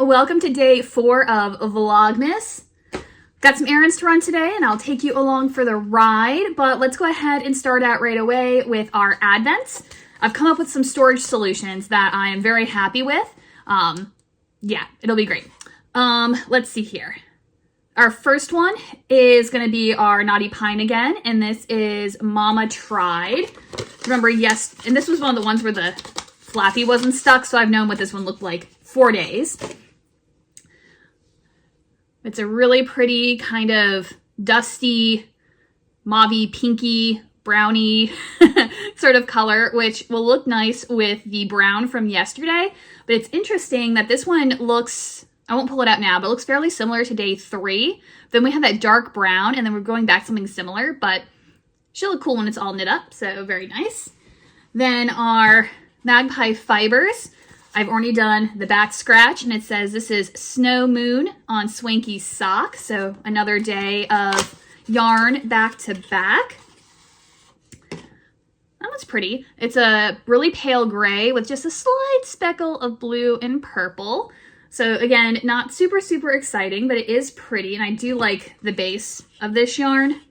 welcome to day 4 of Vlogmas. Got some errands to run today and I'll take you along for the ride, but let's go ahead and start out right away with our advents. I've come up with some storage solutions that I am very happy with. Yeah, it'll be great. Let's see here. Our first one is going to be our Naughty Pine again, and this is Mama Tried. Remember, yes, and this was one of the ones where the flappy wasn't stuck, so I've known what this one looked like 4 days. It's a really pretty kind of dusty, mauvey, pinky, browny sort of color, which will look nice with the brown from yesterday. But it's interesting that this one looks, I won't pull it out now, but it looks fairly similar to day 3. Then we have that dark brown, and then we're going back to something similar, but she'll look cool when it's all knit up, so very nice. Then our Magpie Fibers. I've already done the back scratch, and it says this is Snow Moon on Swanky Sock. So another day of yarn back to back. That one's pretty. It's a really pale gray with just a slight speckle of blue and purple. So again, not super, super exciting, but it is pretty, and I do like the base of this yarn.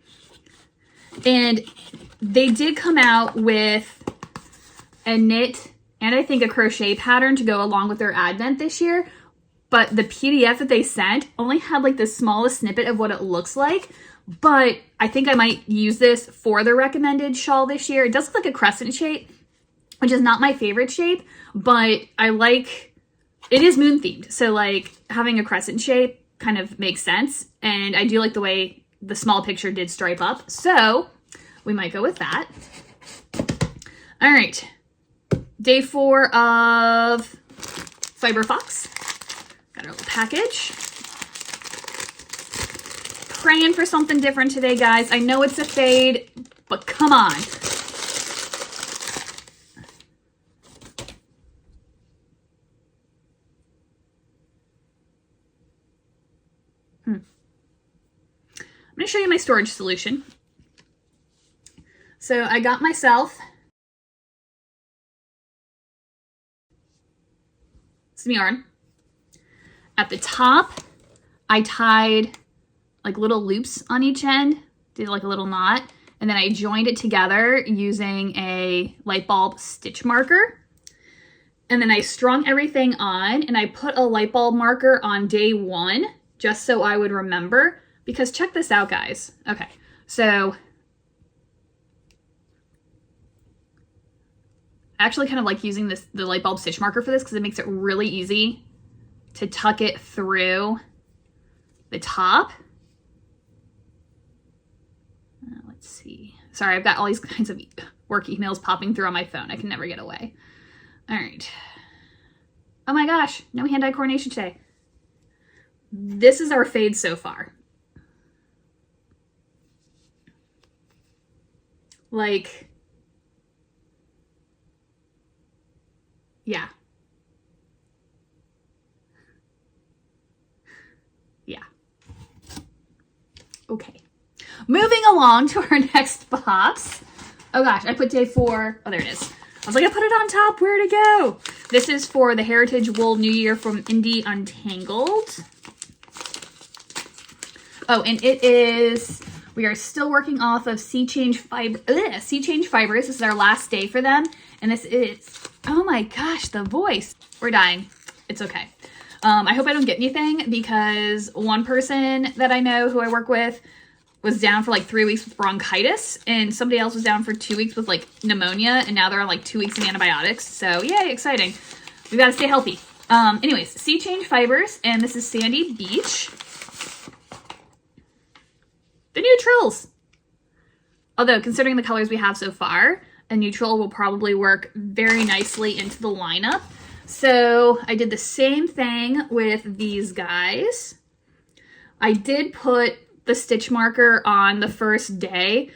And they did come out with a knit and I think a crochet pattern to go along with their advent this year, but the PDF that they sent only had like the smallest snippet of what it looks like. But I think I might use this for the recommended shawl this year. It does look like a crescent shape, which is not my favorite shape, but I like, it is moon themed. So like having a crescent shape kind of makes sense. And I do like the way the small picture did stripe up. So we might go with that. All right. Day 4 of Fiber Fox. Got our little package. Praying for something different today, guys. I know it's a fade, but come on. I'm going to show you my storage solution. So I got myself some yarn. At the top, I tied like little loops on each end, did like a little knot, and then I joined it together using a light bulb stitch marker. And then I strung everything on, and I put a light bulb marker on day 1 just so I would remember, because check this out, guys. Okay, so I actually kind of like using the light bulb stitch marker for this because it makes it really easy to tuck it through the top. Let's see. Sorry, I've got all these kinds of work emails popping through on my phone. I can never get away. All right. Oh my gosh, no hand-eye coordination today. This is our fade so far. Like, yeah. Yeah. Okay. Moving along to our next box. Oh gosh, I put day 4. Oh, there it is. I was like, I put it on top. Where'd it go? This is for the Heritage Wool New Year from Indie Untangled. Oh, and it is, we are still working off of Sea Change Fibers. This is our last day for them. And this is, oh my gosh, the voice. We're dying. It's okay. I hope I don't get anything because one person that I know who I work with was down for like 3 weeks with bronchitis, and somebody else was down for 2 weeks with like pneumonia, and now they're on like 2 weeks of antibiotics. So yay, exciting. We gotta stay healthy. Anyways, Sea Change Fibers, and this is Sandy Beach. The neutrals. Although considering the colors we have so far, a neutral will probably work very nicely into the lineup. So I did the same thing with these guys. I did put the stitch marker on the first day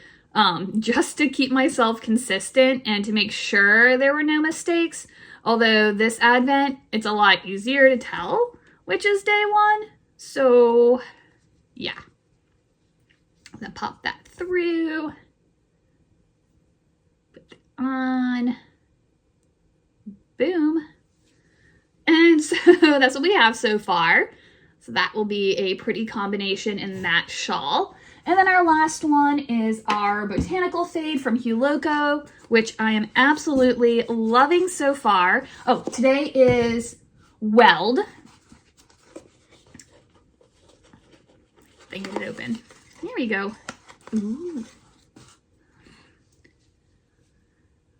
just to keep myself consistent and to make sure there were no mistakes. Although this advent, it's a lot easier to tell which is day 1. So yeah. I'm gonna pop that through. Put it on. Boom. And And so that's what we have so far. So that will be a pretty combination in that shawl. And then our last one is our botanical fade from Hue Loco, which I am absolutely loving so far. Oh, today is Weld. If I can get it open. There we go. Ooh.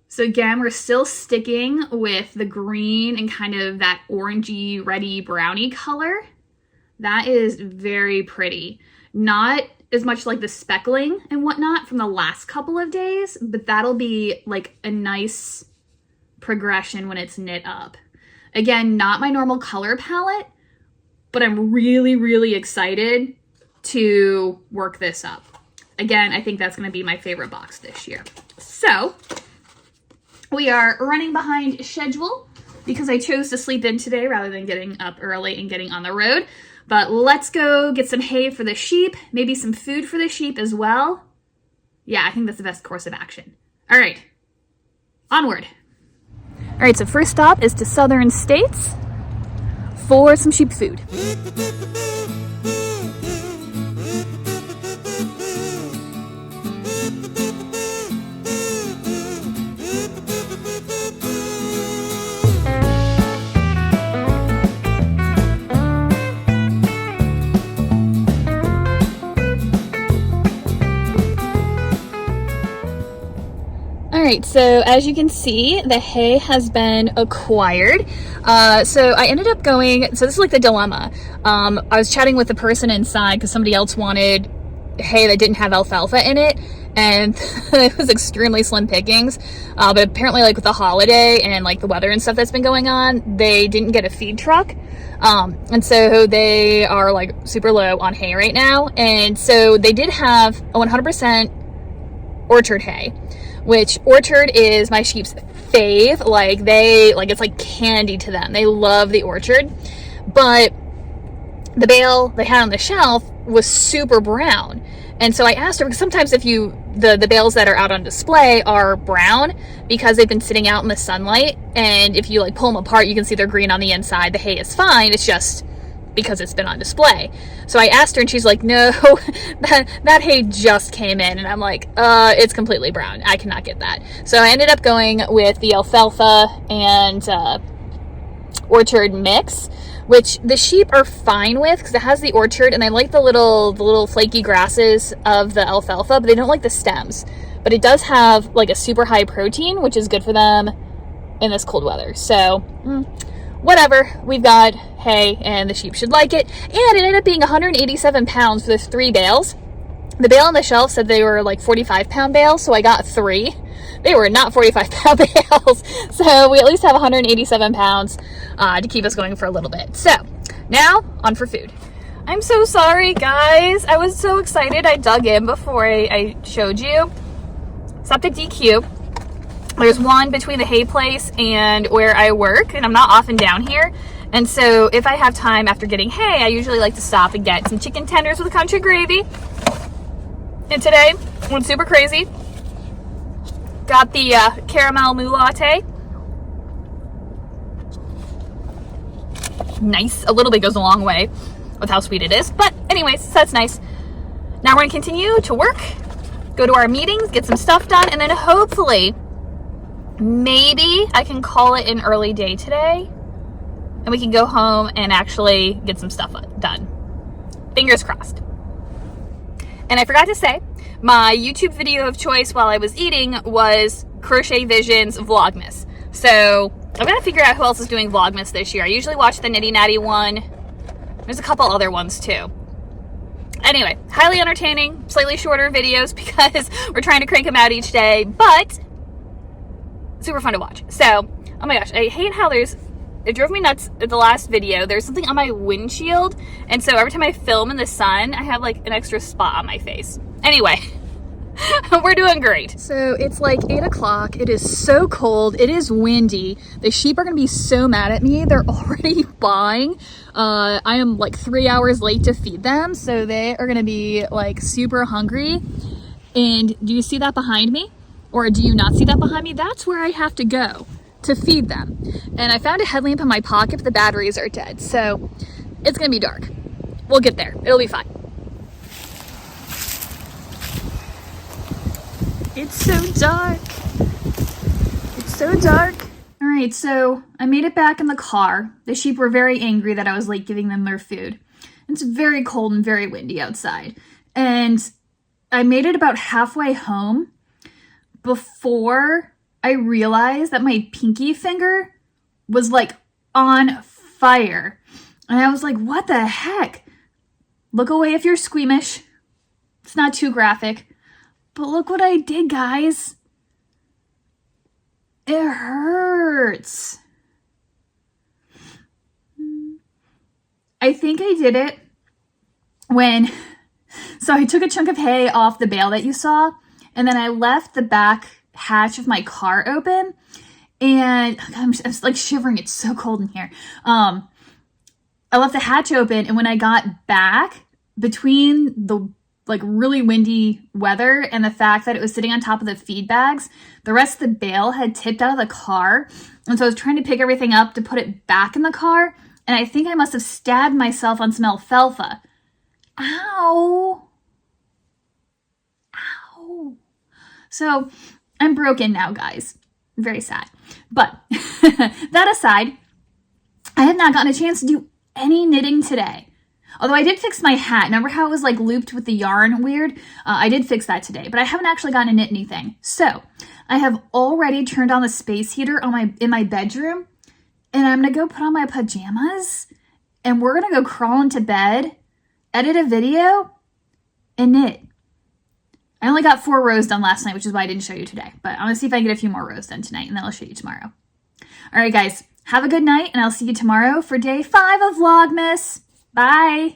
So again, we're still sticking with the green and kind of that orangey, reddy, browny color. That is very pretty. Not as much like the speckling and whatnot from the last couple of days, but that'll be like a nice progression when it's knit up. Again, not my normal color palette, but I'm really, really excited to work this up. Again, I think that's going to be my favorite box this year. So we are running behind schedule because I chose to sleep in today rather than getting up early and getting on the road. But let's go get some hay for the sheep, maybe some food for the sheep as well. Yeah, I think that's the best course of action. All right, onward. All right, so first stop is to Southern States for some sheep food. Alright, so as you can see, the hay has been acquired. So I ended up going, so this is like the dilemma. I was chatting with the person inside because somebody else wanted hay that didn't have alfalfa in it, and it was extremely slim pickings. But apparently, like with the holiday and like the weather and stuff that's been going on, they didn't get a feed truck. And so they are like super low on hay right now. And so they did have a 100% orchard hay, which orchard is my sheep's fave. Like it's like candy to them. They love the orchard. But the bale they had on the shelf was super brown. And so I asked her, because sometimes if the bales that are out on display are brown because they've been sitting out in the sunlight, and if you like pull them apart, you can see they're green on the inside. The hay is fine. It's just because it's been on display. So I asked her, and she's like, no, that hay just came in. And I'm like, it's completely brown. I cannot get that. So I ended up going with the alfalfa and orchard mix, which the sheep are fine with because it has the orchard, and I like the little flaky grasses of the alfalfa, but they don't like the stems. But it does have like a super high protein, which is good for them in this cold weather. So whatever, we've got hay and the sheep should like it. And it ended up being 187 pounds for the 3 bales. The bale on the shelf said they were like 45-pound bales, so I got 3. They were not 45-pound bales, so we at least have 187 pounds to keep us going for a little bit. So now on for food. I'm so sorry, guys. I was so excited. I dug in before I showed you. Stopped at DQ. There's one between the hay place and where I work, and I'm not often down here. And so if I have time after getting hay, I usually like to stop and get some chicken tenders with country gravy. And today, went super crazy. Got the caramel moo latte. Nice. A little bit goes a long way with how sweet it is. But anyways, so that's nice. Now we're going to continue to work, go to our meetings, get some stuff done, and then hopefully, maybe I can call it an early day today, and we can go home and actually get some stuff done. Fingers crossed. And I forgot to say, my YouTube video of choice while I was eating was Crochet Visions Vlogmas. So I've got to figure out who else is doing Vlogmas this year. I usually watch the Nitty Natty one. There's a couple other ones too. Anyway, highly entertaining, slightly shorter videos because we're trying to crank them out each day, but super fun to watch. So, oh my gosh, I hate how it drove me nuts at the last video. There's something on my windshield, and so every time I film in the sun, I have like an extra spot on my face. Anyway, we're doing great. So it's like 8 o'clock. It is so cold. It is windy. The sheep are going to be so mad at me. They're already bawing. I am like 3 hours late to feed them, so they are going to be like super hungry. And do you see that behind me? Or do you not see that behind me? That's where I have to go to feed them. And I found a headlamp in my pocket, but the batteries are dead. So it's gonna be dark. We'll get there. It'll be fine. It's so dark. It's so dark. All right, so I made it back in the car. The sheep were very angry that I was late giving them their food. It's very cold and very windy outside. And I made it about halfway home before I realized that my pinky finger was like on fire. And I was like, what the heck? Look away if you're squeamish. It's not too graphic. But look what I did, guys. It hurts. I think I did it when, so I took a chunk of hay off the bale that you saw, and then I left the back hatch of my car open, and I'm like shivering. It's so cold in here. I left the hatch open, and when I got back, between the like really windy weather and the fact that it was sitting on top of the feed bags, the rest of the bale had tipped out of the car. And so I was trying to pick everything up to put it back in the car. And I think I must have stabbed myself on some alfalfa. Ow. Ow. So I'm broken now, guys. Very sad. But that aside, I have not gotten a chance to do any knitting today. Although I did fix my hat. Remember how it was like looped with the yarn weird? I did fix that today, but I haven't actually gotten to knit anything. So I have already turned on the space heater in my bedroom, and I'm gonna go put on my pajamas, and we're gonna go crawl into bed, edit a video, and knit. I only got 4 rows done last night, which is why I didn't show you today, but I'm gonna see if I can get a few more rows done tonight, and then I'll show you tomorrow. All right, guys, have a good night, and I'll see you tomorrow for day 5 of Vlogmas. Bye.